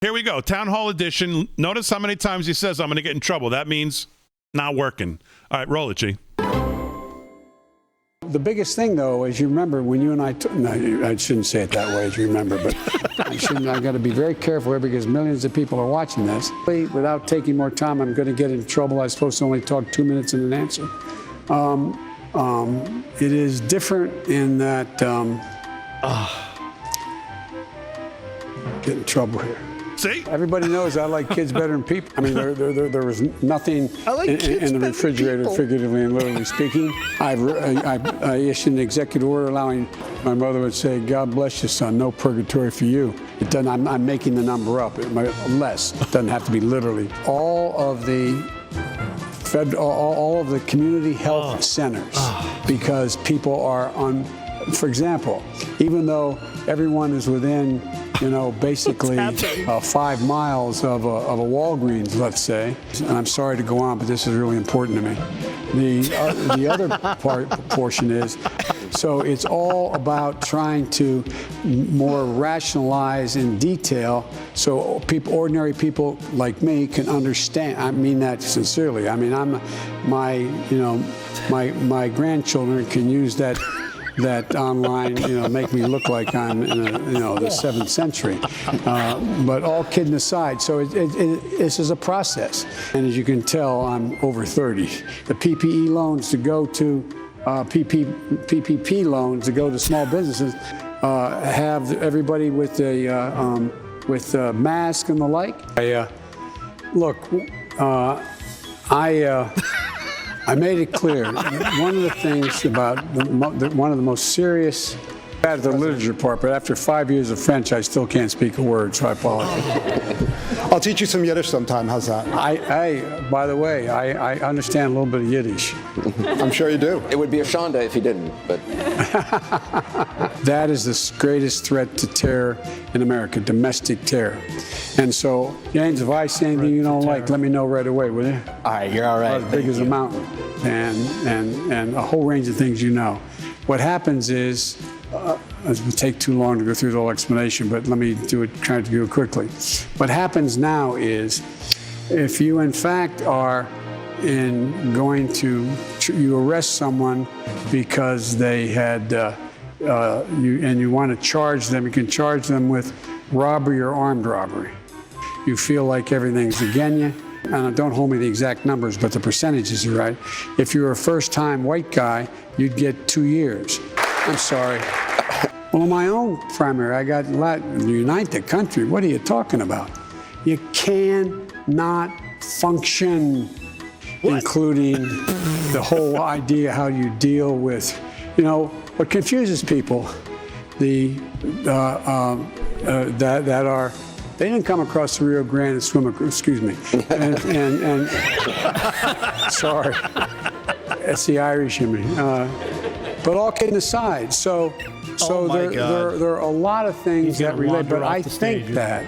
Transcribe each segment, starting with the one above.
Here we go. Town Hall edition. Notice how many times he says, I'm going to get in trouble. That means not working. All right, roll it, G. The biggest thing, though, as you remember, when you and I no, I shouldn't say it that way, as you remember, but I got to be very careful here because millions of people are watching this. Without taking more time, I'm going to get in trouble. I'm supposed to only talk 2 minutes in an answer. It is different in that get in trouble here. See? Everybody knows I like kids better than people. I mean, there was nothing in the refrigerator, figuratively and literally speaking. I issued an executive order allowing, my mother would say, God bless you, son, no purgatory for you. It doesn't, I'm making the number up, less. It doesn't have to be literally. All of the community health centers, because people are on, for example, even though everyone is within, basically 5 miles of a Walgreens, let's say. And I'm sorry to go on, but this is really important to me. The other portion is, so it's all about trying to more rationalize in detail so ordinary people like me can understand. I mean that sincerely. I mean, my grandchildren can use that online, make me look like I'm in the 7th century. But all kidding aside, so this is a process. And as you can tell, I'm over 30. The PPE loans to go to PPP loans to go to small businesses have everybody with a mask and the like. I made it clear. One of the things about one of the most serious, out of the literature part, but after 5 years of French, I still can't speak a word, so I apologize. I'll teach you some Yiddish sometime. How's that? By the way, I understand a little bit of Yiddish. I'm sure you do. It would be a shanda if you didn't, but. That is the greatest threat to terror in America, domestic terror. And so, James, if I say anything you don't like, let me know right away, will you? All right, you're all right. As big as a mountain, and a whole range of things you know. What happens is, it would take too long to go through the whole explanation, but let me try to do it quickly. What happens now is, if you in fact are you arrest someone because they had, you want to charge them, you can charge them with robbery or armed robbery. You feel like everything's against you. And don't hold me the exact numbers, but the percentages are right. If you're a first-time white guy, you'd get 2 years. I'm sorry. Well, my own primary, I got Unite the Country. What are you talking about? You cannot function, including the whole idea how you deal with, what confuses people, they didn't come across the Rio Grande and swim, excuse me, and sorry, it's the Irish in me. But all kidding aside, so there are a lot of things that relate, but I think that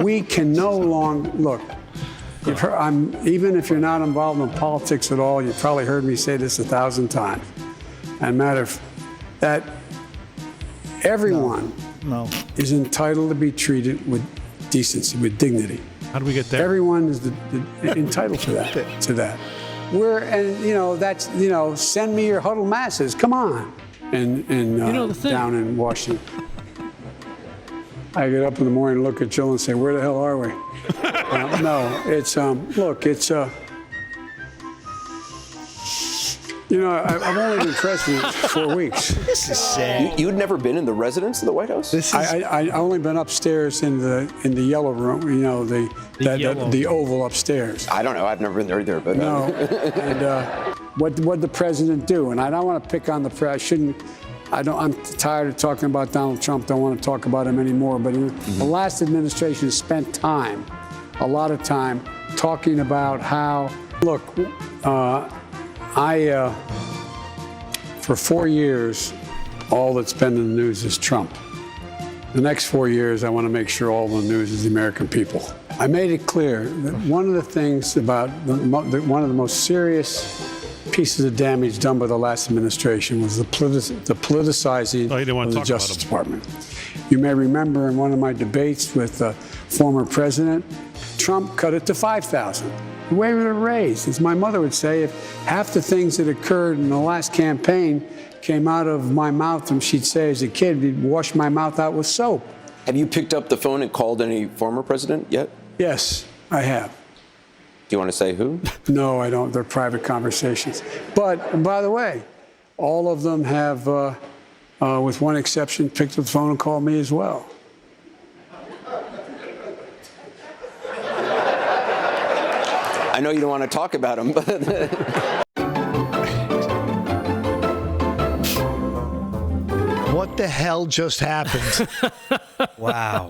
we can no longer, look, even if you're not involved in politics at all, you've probably heard me say this 1,000 times, and matter of that, everyone is entitled to be treated with decency, with dignity. How do we get there? Everyone is entitled to that. That's, send me your huddle masses. Come on. Down in Washington. I get up in the morning and look at Jill and say, where the hell are we? No, it's, look, it's, I've only been president for 4 weeks. This is sad. You'd never been in the residence of the White House? I only been upstairs in the yellow room, the oval upstairs. I don't know. I've never been there either. But no. And what the president do? And I don't want to pick on the president. I'm tired of talking about Donald Trump. Don't want to talk about him anymore. But the last administration spent a lot of time, talking about how. Look. For 4 years, all that's been in the news is Trump. The next 4 years, I want to make sure all the news is the American people. I made it clear that one of the things about one of the most serious pieces of damage done by the last administration was the politicizing of the Justice Department. You may remember in one of my debates with the former president, Trump cut it to 5,000. The way we were raised, as my mother would say, if half the things that occurred in the last campaign came out of my mouth, and she'd say as a kid, he'd wash my mouth out with soap. Have you picked up the phone and called any former president yet? Yes, I have. Do you want to say who? No, I don't. They're private conversations. But by the way, all of them have, with one exception, picked up the phone and called me as well. I know you don't want to talk about him, but What the hell just happened? Wow.